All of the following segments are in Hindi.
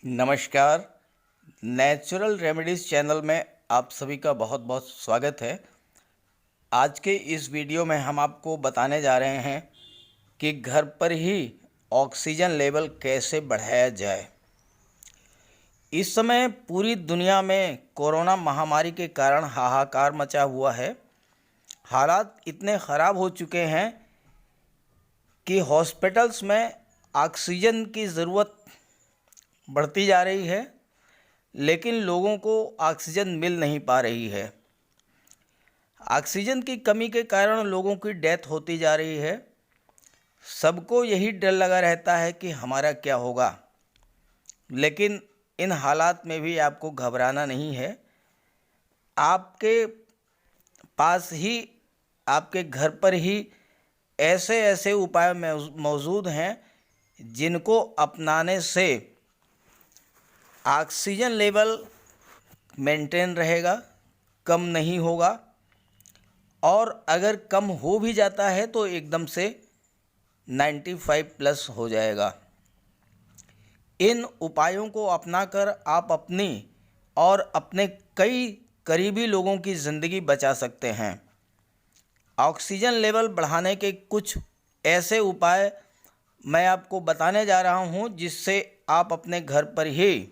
नमस्कार। नेचुरल रेमेडीज़ चैनल में आप सभी का बहुत बहुत स्वागत है। आज के इस वीडियो में हम आपको बताने जा रहे हैं कि घर पर ही ऑक्सीजन लेवल कैसे बढ़ाया जाए। इस समय पूरी दुनिया में कोरोना महामारी के कारण हाहाकार मचा हुआ है। हालात इतने ख़राब हो चुके हैं कि हॉस्पिटल्स में ऑक्सीजन की ज़रूरत बढ़ती जा रही है, लेकिन लोगों को ऑक्सीजन मिल नहीं पा रही है। ऑक्सीजन की कमी के कारण लोगों की डेथ होती जा रही है। सबको यही डर लगा रहता है कि हमारा क्या होगा, लेकिन इन हालात में भी आपको घबराना नहीं है। आपके पास ही, आपके घर पर ही ऐसे ऐसे उपाय मौजूद हैं जिनको अपनाने से ऑक्सीजन लेवल मेंटेन रहेगा, कम नहीं होगा, और अगर कम हो भी जाता है तो एकदम से 95+ हो जाएगा। इन उपायों को अपनाकर आप अपनी और अपने कई करीबी लोगों की ज़िंदगी बचा सकते हैं। ऑक्सीजन लेवल बढ़ाने के कुछ ऐसे उपाय मैं आपको बताने जा रहा हूं जिससे आप अपने घर पर ही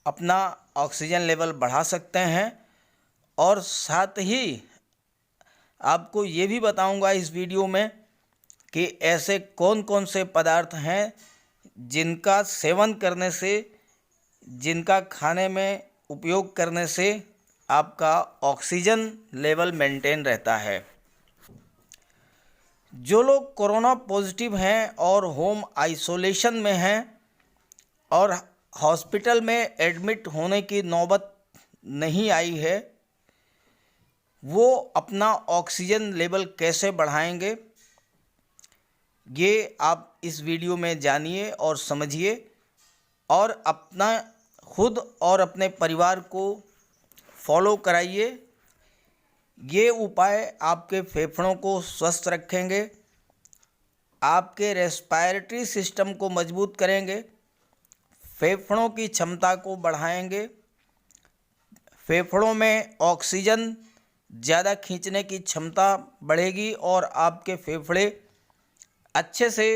अपना ऑक्सीजन लेवल बढ़ा सकते हैं। और साथ ही आपको ये भी बताऊंगा इस वीडियो में कि ऐसे कौन कौन से पदार्थ हैं जिनका सेवन करने से, जिनका खाने में उपयोग करने से आपका ऑक्सीजन लेवल मेंटेन रहता है। जो लोग कोरोना पॉजिटिव हैं और होम आइसोलेशन में हैं और हॉस्पिटल में एडमिट होने की नौबत नहीं आई है, वो अपना ऑक्सीजन लेवल कैसे बढ़ाएंगे, ये आप इस वीडियो में जानिए और समझिए, और अपना खुद और अपने परिवार को फॉलो कराइए। ये उपाय आपके फेफड़ों को स्वस्थ रखेंगे, आपके रेस्पिरेटरी सिस्टम को मजबूत करेंगे, फेफड़ों की क्षमता को बढ़ाएंगे, फेफड़ों में ऑक्सीजन ज़्यादा खींचने की क्षमता बढ़ेगी और आपके फेफड़े अच्छे से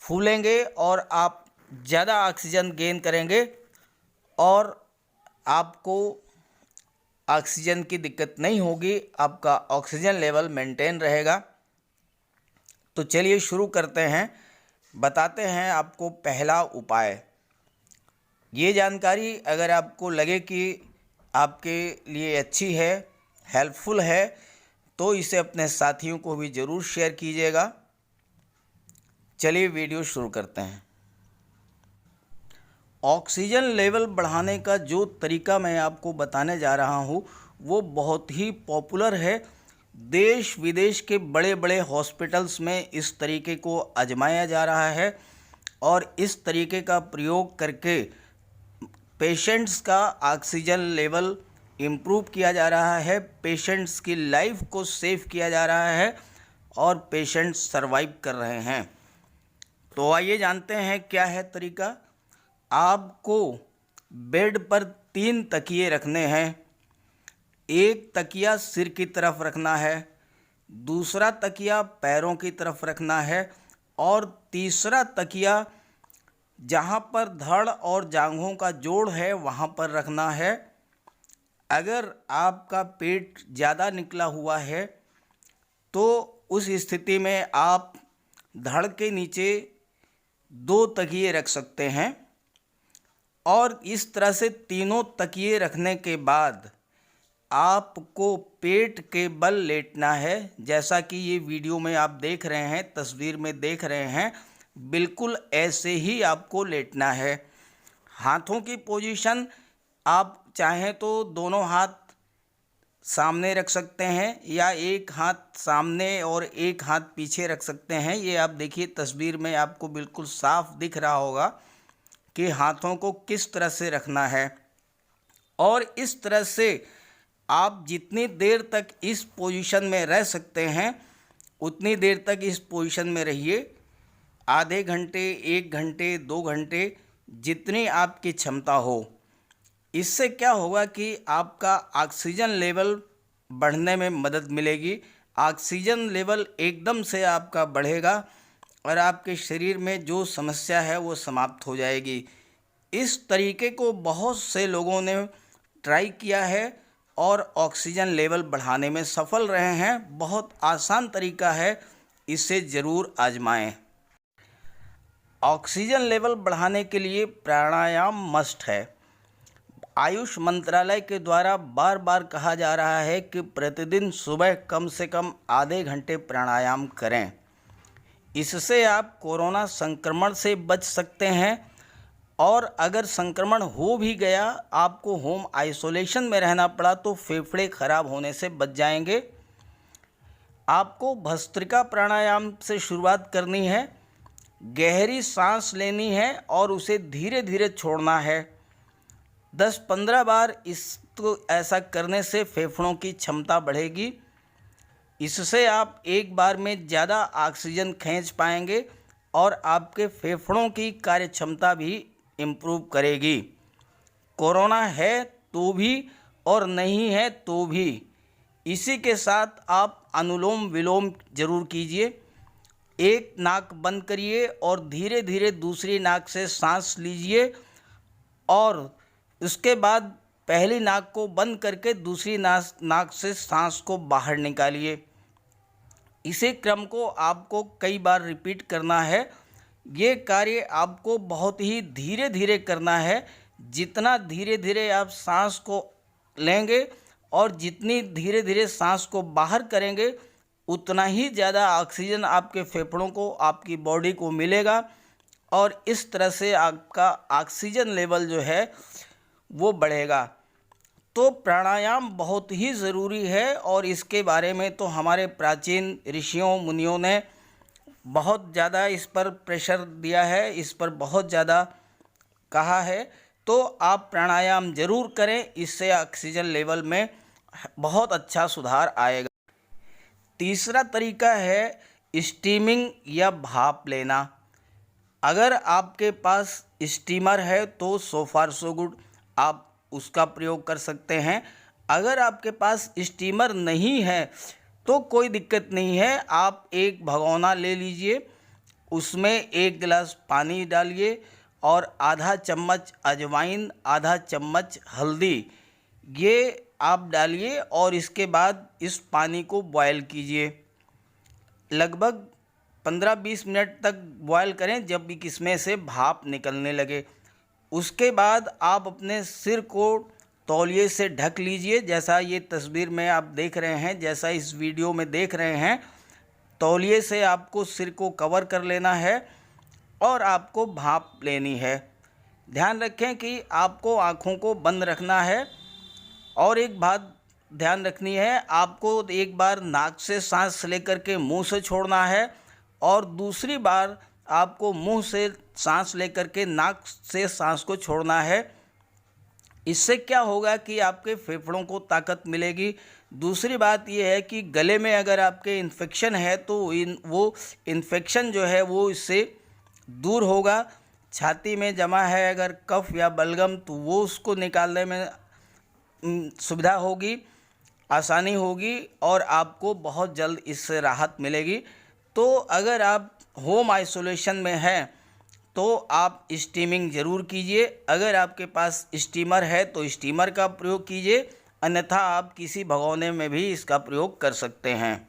फूलेंगे और आप ज़्यादा ऑक्सीजन गेन करेंगे और आपको ऑक्सीजन की दिक्कत नहीं होगी, आपका ऑक्सीजन लेवल मेंटेन रहेगा। तो चलिए शुरू करते हैं। बताते हैं आपको पहला उपाय। ये जानकारी अगर आपको लगे कि आपके लिए अच्छी है, हेल्पफुल है, तो इसे अपने साथियों को भी ज़रूर शेयर कीजिएगा। चलिए वीडियो शुरू करते हैं। ऑक्सीजन लेवल बढ़ाने का जो तरीका मैं आपको बताने जा रहा हूँ वो बहुत ही पॉपुलर है। देश विदेश के बड़े बड़े हॉस्पिटल्स में इस तरीके को आजमाया जा रहा है और इस तरीके का प्रयोग करके पेशेंट्स का ऑक्सीजन लेवल इम्प्रूव किया जा रहा है, पेशेंट्स की लाइफ को सेव किया जा रहा है और पेशेंट्स सरवाइव कर रहे हैं। तो आइए जानते हैं क्या है तरीका। आपको बेड पर 3 तकिए रखने हैं। एक तकिया सिर की तरफ रखना है, दूसरा तकिया पैरों की तरफ रखना है और तीसरा तकिया जहाँ पर धड़ और जांघों का जोड़ है वहाँ पर रखना है। अगर आपका पेट ज़्यादा निकला हुआ है तो उस स्थिति में आप धड़ के नीचे 2 तकिए रख सकते हैं और इस तरह से तीनों तकिए रखने के बाद आपको पेट के बल लेटना है। जैसा कि ये वीडियो में आप देख रहे हैं, तस्वीर में देख रहे हैं, बिल्कुल ऐसे ही आपको लेटना है। हाथों की पोजीशन आप चाहें तो दोनों हाथ सामने रख सकते हैं या एक हाथ सामने और एक हाथ पीछे रख सकते हैं। ये आप देखिए तस्वीर में आपको बिल्कुल साफ दिख रहा होगा कि हाथों को किस तरह से रखना है। और इस तरह से आप जितनी देर तक इस पोजीशन में रह सकते हैं उतनी देर तक इस पोजीशन में रहिए। आधे घंटे, 1 घंटे, 2 घंटे जितनी आपकी क्षमता हो। इससे क्या होगा कि आपका ऑक्सीजन लेवल बढ़ने में मदद मिलेगी। ऑक्सीजन लेवल एकदम से आपका बढ़ेगा और आपके शरीर में जो समस्या है वो समाप्त हो जाएगी। इस तरीके को बहुत से लोगों ने ट्राई किया है और ऑक्सीजन लेवल बढ़ाने में सफल रहे हैं। बहुत आसान तरीका है, इसे ज़रूर आजमाएं। ऑक्सीजन लेवल बढ़ाने के लिए प्राणायाम मस्ट है। आयुष मंत्रालय के द्वारा बार बार कहा जा रहा है कि प्रतिदिन सुबह कम से कम आधे घंटे प्राणायाम करें। इससे आप कोरोना संक्रमण से बच सकते हैं और अगर संक्रमण हो भी गया, आपको होम आइसोलेशन में रहना पड़ा, तो फेफड़े खराब होने से बच जाएंगे। आपको भस्त्रिका प्राणायाम से शुरुआत करनी है। गहरी सांस लेनी है और उसे धीरे धीरे छोड़ना है। 10-15 बार इसको ऐसा करने से फेफड़ों की क्षमता बढ़ेगी। इससे आप एक बार में ज़्यादा ऑक्सीजन खींच पाएंगे और आपके फेफड़ों की कार्य क्षमता भी इम्प्रूव करेगी। कोरोना है तो भी और नहीं है तो भी। इसी के साथ आप अनुलोम विलोम जरूर कीजिए। एक नाक बंद करिए और धीरे धीरे दूसरी नाक से सांस लीजिए और उसके बाद पहली नाक को बंद करके दूसरी नाक से सांस को बाहर निकालिए। इसी क्रम को आपको कई बार रिपीट करना है। ये कार्य आपको बहुत ही धीरे धीरे करना है। जितना धीरे धीरे आप सांस को लेंगे और जितनी धीरे धीरे सांस को बाहर करेंगे, उतना ही ज़्यादा ऑक्सीजन आपके फेफड़ों को, आपकी बॉडी को मिलेगा और इस तरह से आपका ऑक्सीजन लेवल जो है वो बढ़ेगा। तो प्राणायाम बहुत ही ज़रूरी है और इसके बारे में तो हमारे प्राचीन ऋषियों मुनियों ने बहुत ज़्यादा इस पर प्रेशर दिया है, इस पर बहुत ज़्यादा कहा है। तो आप प्राणायाम ज़रूर करें, इससे ऑक्सीजन लेवल में बहुत अच्छा सुधार आएगा। तीसरा तरीका है स्टीमिंग या भाप लेना। अगर आपके पास स्टीमर है तो सो फार सो गुड, आप उसका प्रयोग कर सकते हैं। अगर आपके पास स्टीमर नहीं है तो कोई दिक्कत नहीं है। आप एक भगोना ले लीजिए, उसमें 1 गिलास पानी डालिए और आधा चम्मच अजवाइन, आधा चम्मच हल्दी, ये आप डालिए और इसके बाद इस पानी को बॉयल कीजिए। लगभग 15-20 मिनट तक बॉयल करें, जब भी इसमें से भाप निकलने लगे। उसके बाद आप अपने सिर को तौलिए से ढक लीजिए। जैसा ये तस्वीर में आप देख रहे हैं, जैसा इस वीडियो में देख रहे हैं, तौलिए से आपको सिर को कवर कर लेना है और आपको भाप लेनी है। ध्यान रखें कि आपको आँखों को बंद रखना है और एक बात ध्यान रखनी है, आपको एक बार नाक से सांस लेकर के मुंह से छोड़ना है और दूसरी बार आपको मुंह से सांस लेकर के नाक से सांस को छोड़ना है। इससे क्या होगा कि आपके फेफड़ों को ताकत मिलेगी। दूसरी बात यह है कि गले में अगर आपके इन्फेक्शन है तो वो इन्फेक्शन जो है वो इससे दूर होगा। छाती में जमा है अगर कफ या बलगम, तो वो उसको निकालने में सुविधा होगी, आसानी होगी और आपको बहुत जल्द इससे राहत मिलेगी। तो अगर आप होम आइसोलेशन में हैं तो आप स्टीमिंग ज़रूर कीजिए। अगर आपके पास स्टीमर है तो स्टीमर का प्रयोग कीजिए, अन्यथा आप किसी भगोने में भी इसका प्रयोग कर सकते हैं।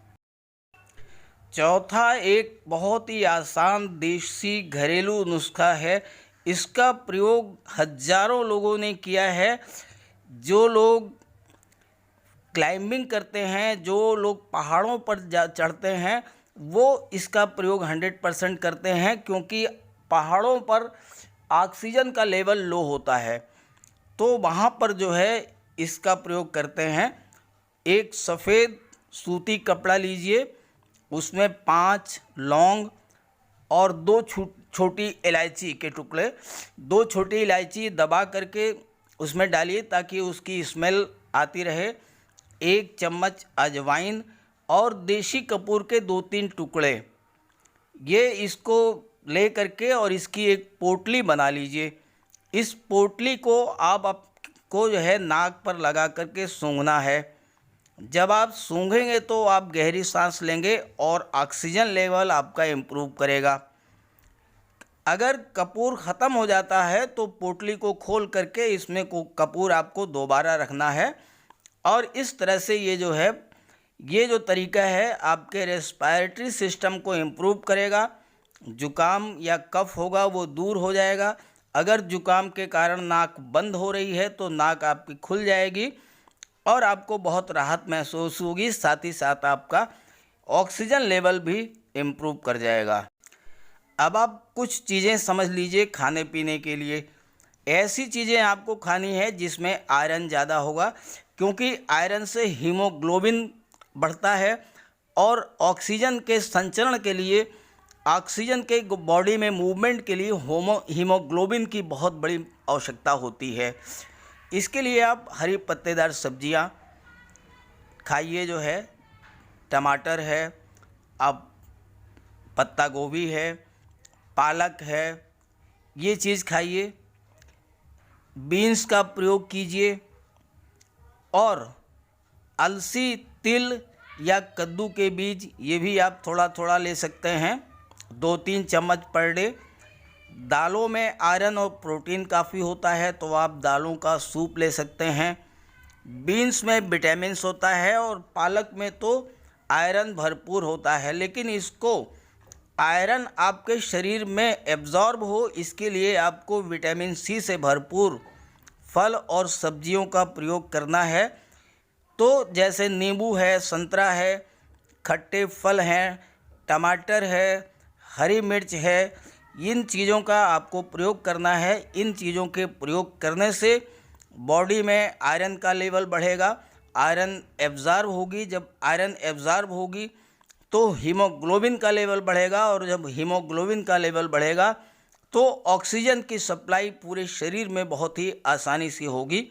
चौथा एक बहुत ही आसान देसी घरेलू नुस्खा है। इसका प्रयोग हजारों लोगों ने किया है। जो लोग क्लाइंबिंग करते हैं, जो लोग पहाड़ों पर चढ़ते हैं, वो इसका प्रयोग 100% करते हैं, क्योंकि पहाड़ों पर ऑक्सीजन का लेवल लो होता है तो वहाँ पर जो है इसका प्रयोग करते हैं। एक सफ़ेद सूती कपड़ा लीजिए, उसमें 5 लौंग और 2 छोटी इलायची के टुकड़े, 2 छोटी इलायची दबा करके उसमें डालिए ताकि उसकी स्मेल आती रहे। 1 चम्मच अजवाइन और देसी कपूर के 2-3 टुकड़े, ये इसको ले करके और इसकी एक पोटली बना लीजिए। इस पोटली को आपको जो है नाक पर लगा करके सूंघना है। जब आप सूंघेंगे तो आप गहरी सांस लेंगे और ऑक्सीजन लेवल आपका इम्प्रूव करेगा। अगर कपूर ख़त्म हो जाता है तो पोटली को खोल करके इसमें कपूर आपको दोबारा रखना है। और इस तरह से ये जो तरीका है आपके रेस्पिरेटरी सिस्टम को इम्प्रूव करेगा। जुकाम या कफ होगा वो दूर हो जाएगा। अगर जुकाम के कारण नाक बंद हो रही है तो नाक आपकी खुल जाएगी और आपको बहुत राहत महसूस होगी। साथ ही साथ आपका ऑक्सीजन लेवल भी इम्प्रूव कर जाएगा। अब आप कुछ चीज़ें समझ लीजिए खाने पीने के लिए। ऐसी चीज़ें आपको खानी है जिसमें आयरन ज़्यादा होगा, क्योंकि आयरन से हीमोग्लोबिन बढ़ता है और ऑक्सीजन के संचरण के लिए, ऑक्सीजन के बॉडी में मूवमेंट के लिए हीमोग्लोबिन की बहुत बड़ी आवश्यकता होती है। इसके लिए आप हरी पत्तेदार सब्जियां खाइए, टमाटर है, आप पत्ता गोभी है, पालक है, ये चीज़ खाइए। बीन्स का प्रयोग कीजिए और अलसी, तिल या कद्दू के बीज ये भी आप थोड़ा थोड़ा ले सकते हैं, 2-3 चम्मच पर डे। दालों में आयरन और प्रोटीन काफ़ी होता है तो आप दालों का सूप ले सकते हैं। बीन्स में विटामिन्स होता है और पालक में तो आयरन भरपूर होता है, लेकिन इसको आयरन आपके शरीर में एब्जॉर्ब हो इसके लिए आपको विटामिन सी से भरपूर फल और सब्जियों का प्रयोग करना है। तो जैसे नींबू है, संतरा है, खट्टे फल हैं, टमाटर है, हरी मिर्च है, इन चीज़ों का आपको प्रयोग करना है। इन चीज़ों के प्रयोग करने से बॉडी में आयरन का लेवल बढ़ेगा, आयरन एब्जॉर्ब होगी। जब आयरन एब्जॉर्ब होगी तो हीमोग्लोबिन का लेवल बढ़ेगा और जब हीमोग्लोबिन का लेवल बढ़ेगा तो ऑक्सीजन की सप्लाई पूरे शरीर में बहुत ही आसानी से होगी।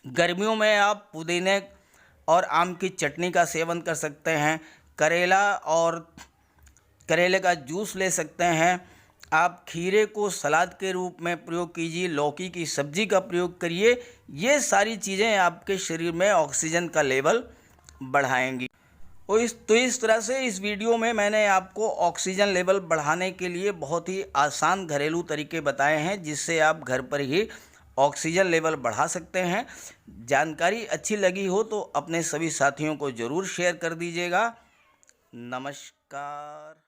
गर्मियों में आप पुदीने और आम की चटनी का सेवन कर सकते हैं। करेले का जूस ले सकते हैं। आप खीरे को सलाद के रूप में प्रयोग कीजिए, लौकी की सब्जी का प्रयोग करिए। ये सारी चीज़ें आपके शरीर में ऑक्सीजन का लेवल बढ़ाएंगी। और इस तरह से इस वीडियो में मैंने आपको ऑक्सीजन लेवल बढ़ाने के लिए बहुत ही आसान घरेलू तरीके बताए हैं, जिससे आप घर पर ही ऑक्सीजन लेवल बढ़ा सकते हैं। जानकारी अच्छी लगी हो तो अपने सभी साथियों को ज़रूर शेयर कर दीजिएगा। नमस्कार।